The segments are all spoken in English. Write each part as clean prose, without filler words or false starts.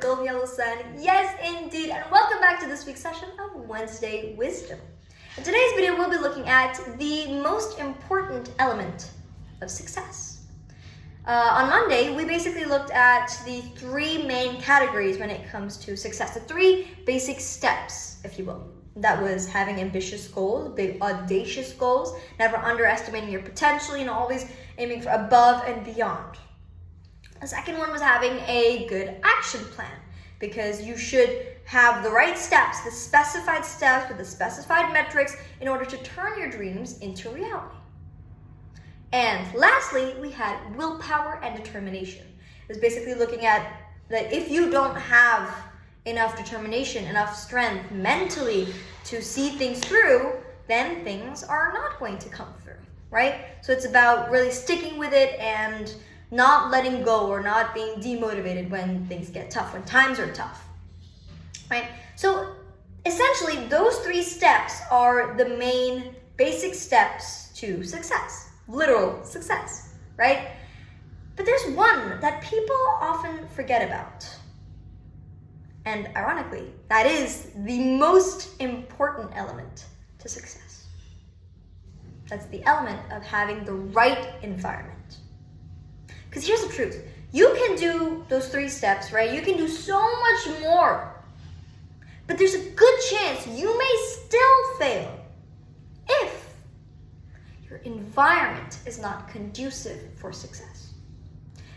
golden yellow sun. Yes, indeed. And welcome back to this week's session of Wednesday Wisdom. In today's video, we'll be looking at the most important element of success. On Monday, we basically looked at the three main categories when it comes to success, the three basic steps, if you will. That was having ambitious goals, big audacious goals, never underestimating your potential, always aiming for above and beyond. The second one was having a good action plan, because you should have the right steps, the specified steps with the specified metrics in order to turn your dreams into reality. And lastly, we had willpower and determination. It was basically looking at that if you don't have enough determination, enough strength mentally to see things through, then things are not going to come through, right? So it's about really sticking with it and not letting go or not being demotivated when things get tough, when times are tough, right? So essentially, those three steps are the main basic steps to success, literal success, right? But there's one that people often forget about. And ironically, that is the most important element to success. That's the element of having the right environment. Because here's the truth. You can do those three steps, right? You can do so much more. But there's a good chance you may still fail if your environment is not conducive for success.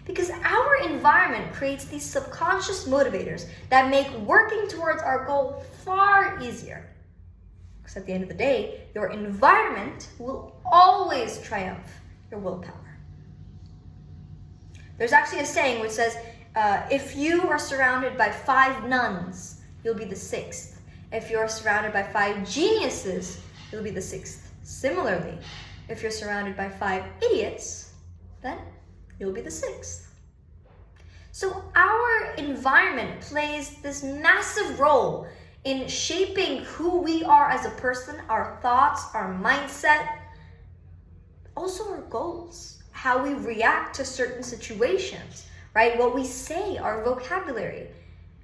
Because our environment creates these subconscious motivators that make working towards our goal far easier. Because at the end of the day, your environment will always triumph your willpower. There's actually a saying which says, if you are surrounded by 5 nuns, you'll be the 6th. If you're surrounded by 5 geniuses, you'll be the 6th. Similarly, if you're surrounded by 5 idiots, then you'll be the 6th. So our environment plays this massive role in shaping who we are as a person, our thoughts, our mindset, also our goals, how we react to certain situations, right? What we say, our vocabulary.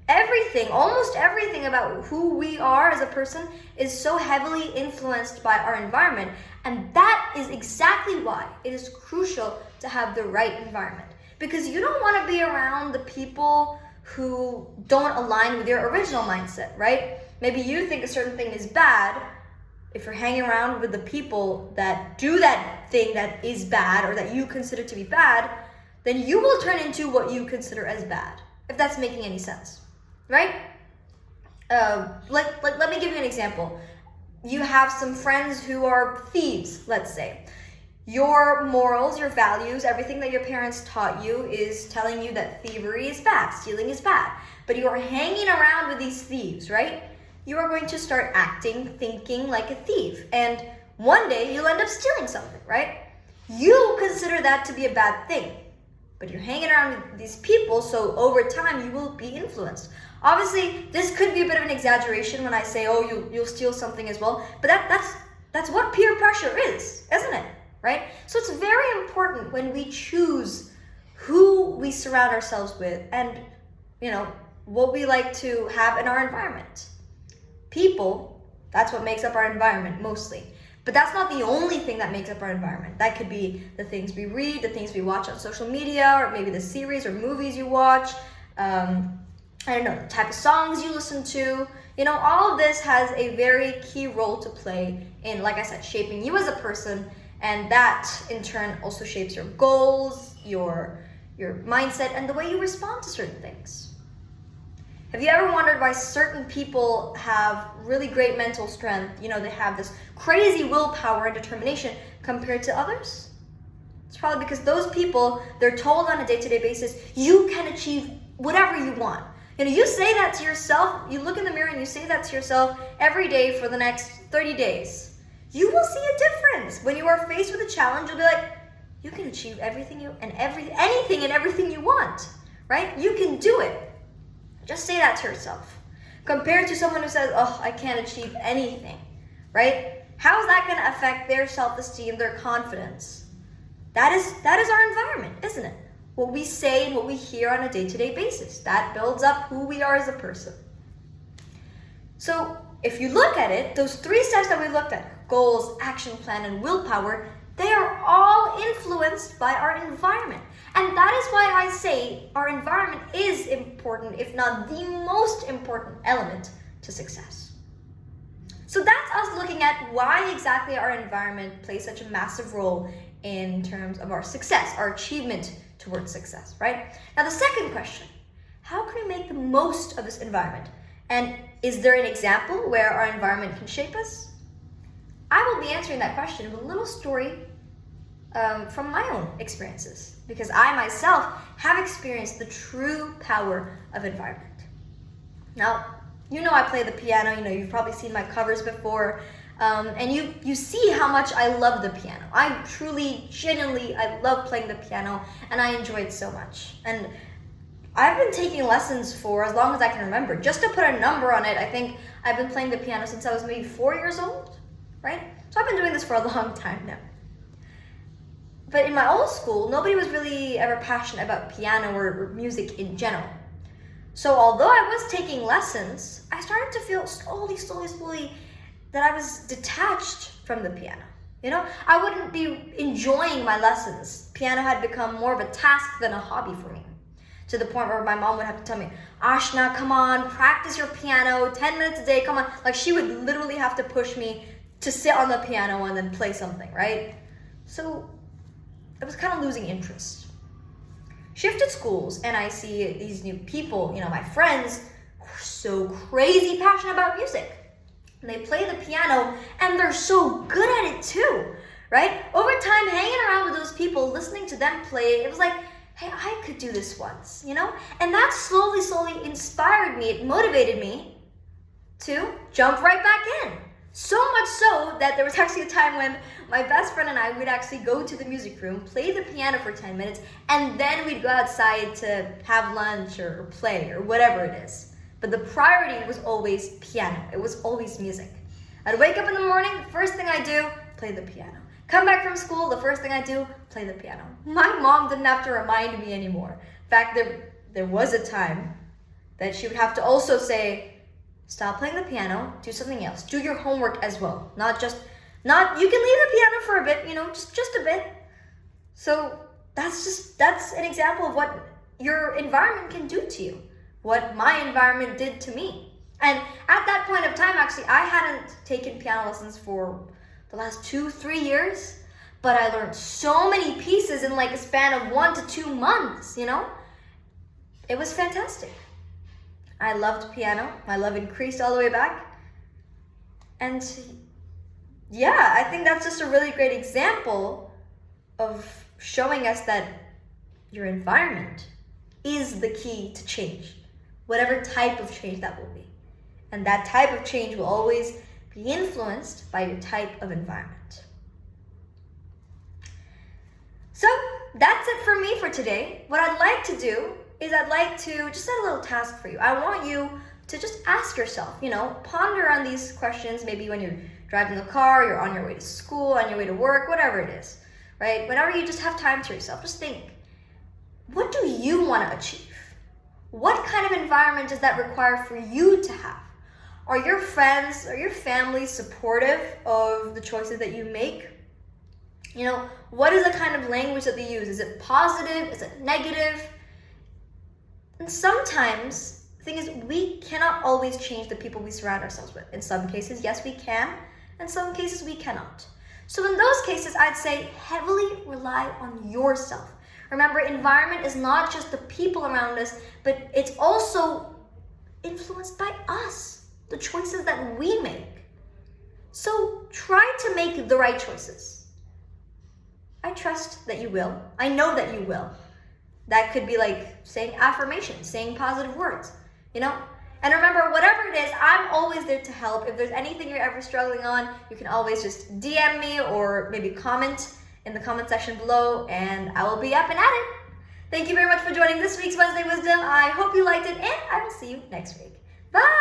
Everything, almost everything about who we are as a person is so heavily influenced by our environment. And that is exactly why it is crucial to have the right environment. Because you don't want to be around the people who don't align with your original mindset, right? Maybe you think a certain thing is bad. If you're hanging around with the people that do that thing that is bad or that you consider to be bad, then you will turn into what you consider as bad, if that's making any sense, right? Let me give you an example. You have some friends who are thieves, let's say. Your morals, your values, everything that your parents taught you is telling you that thievery is bad, stealing is bad. But you are hanging around with these thieves, right? You are going to start acting, thinking like a thief. And one day you'll end up stealing something, right? You consider that to be a bad thing. But you're hanging around with these people, so over time you will be influenced. Obviously, this could be a bit of an exaggeration when I say, oh, you'll steal something as well. But that's what peer pressure is, isn't it? Right? So it's very important when we choose who we surround ourselves with and, what we like to have in our environment. People, that's what makes up our environment mostly. But that's not the only thing that makes up our environment. That could be the things we read, the things we watch on social media, or maybe the series or movies you watch. The type of songs you listen to. All of this has a very key role to play in, like I said, shaping you as a person. And that, in turn, also shapes your goals, your mindset, and the way you respond to certain things. Have you ever wondered why certain people have really great mental strength? They have this crazy willpower and determination compared to others? It's probably because those people, they're told on a day-to-day basis, you can achieve whatever you want. You say that to yourself, you look in the mirror and you say that to yourself every day for the next 30 days. You will see a difference. When you are faced with a challenge, you'll be like, you can achieve anything and everything you want, right? You can do it. Just say that to yourself. Compared to someone who says, oh, I can't achieve anything, right? How is that going to affect their self-esteem, their confidence? That is our environment, isn't it? what we say and what we hear on a day-to-day basis. That builds up who we are as a person. So if you look at it, those 3 steps that we looked at, goals, action plan, and willpower, they are all influenced by our environment. And that is why I say our environment is important, if not the most important element to success. So that's us looking at why exactly our environment plays such a massive role in terms of our success, our achievement towards success, right? Now the second question, how can we make the most of this environment? And is there an example where our environment can shape us? I will be answering that question with a little story from my own experiences, because I myself have experienced the true power of environment. Now, I play the piano, you've probably seen my covers before, and you see how much I love the piano. I truly, genuinely, I love playing the piano, and I enjoy it so much. And I've been taking lessons for as long as I can remember. Just to put a number on it, I think I've been playing the piano since I was maybe 4 years old, right? So I've been doing this for a long time now. But in my old school, nobody was really ever passionate about piano or music in general. So although I was taking lessons, I started to feel slowly that I was detached from the piano. I wouldn't be enjoying my lessons. Piano had become more of a task than a hobby for me. To the point where my mom would have to tell me, Aashna, come on, practice your piano, 10 minutes a day, come on. Like she would literally have to push me to sit on the piano and then play something, right? So I was kind of losing interest. Shifted schools, and I see these new people, my friends, who are so crazy passionate about music. And they play the piano, and they're so good at it too, right? Over time, hanging around with those people, listening to them play, it was like, hey, I could do this once, And that slowly inspired me, it motivated me to jump right back in. So much so that there was actually a time when my best friend and I would actually go to the music room, play the piano for 10 minutes, and then we'd go outside to have lunch or play or whatever it is. But the priority was always piano. It was always music. I'd wake up in the morning, the first thing I do, play the piano. Come back from school, the first thing I do, play the piano. My mom didn't have to remind me anymore. In fact, there was a time that she would have to also say, stop playing the piano, do something else. Do your homework as well. You can leave the piano for a bit, just a bit. So that's an example of what your environment can do to you, what my environment did to me. And at that point of time, actually, I hadn't taken piano lessons for the last 2-3 years, but I learned so many pieces in like a span of 1 to 2 months, It was fantastic. I loved piano. My love increased all the way back. And yeah, I think that's just a really great example of showing us that your environment is the key to change, whatever type of change that will be. And that type of change will always be influenced by your type of environment. So that's it for me for today. What I'd like to do is I'd like to just set a little task for you. I want you to just ask yourself, ponder on these questions, maybe when you're driving the car, you're on your way to school, on your way to work, whatever it is, right? Whenever you just have time to yourself, just think, what do you want to achieve? What kind of environment does that require for you to have? Are your friends, or your family supportive of the choices that you make? What is the kind of language that they use? Is it positive? Is it negative? And sometimes, the thing is, we cannot always change the people we surround ourselves with. In some cases, yes, we can. In some cases, we cannot. So in those cases, I'd say heavily rely on yourself. Remember, environment is not just the people around us, but it's also influenced by us, the choices that we make. So try to make the right choices. I trust that you will. I know that you will. That could be like saying affirmations, saying positive words, And remember, whatever it is, I'm always there to help. If there's anything you're ever struggling on, you can always just DM me or maybe comment in the comment section below, and I will be up and at it. Thank you very much for joining this week's Wednesday Wisdom. I hope you liked it, and I will see you next week. Bye!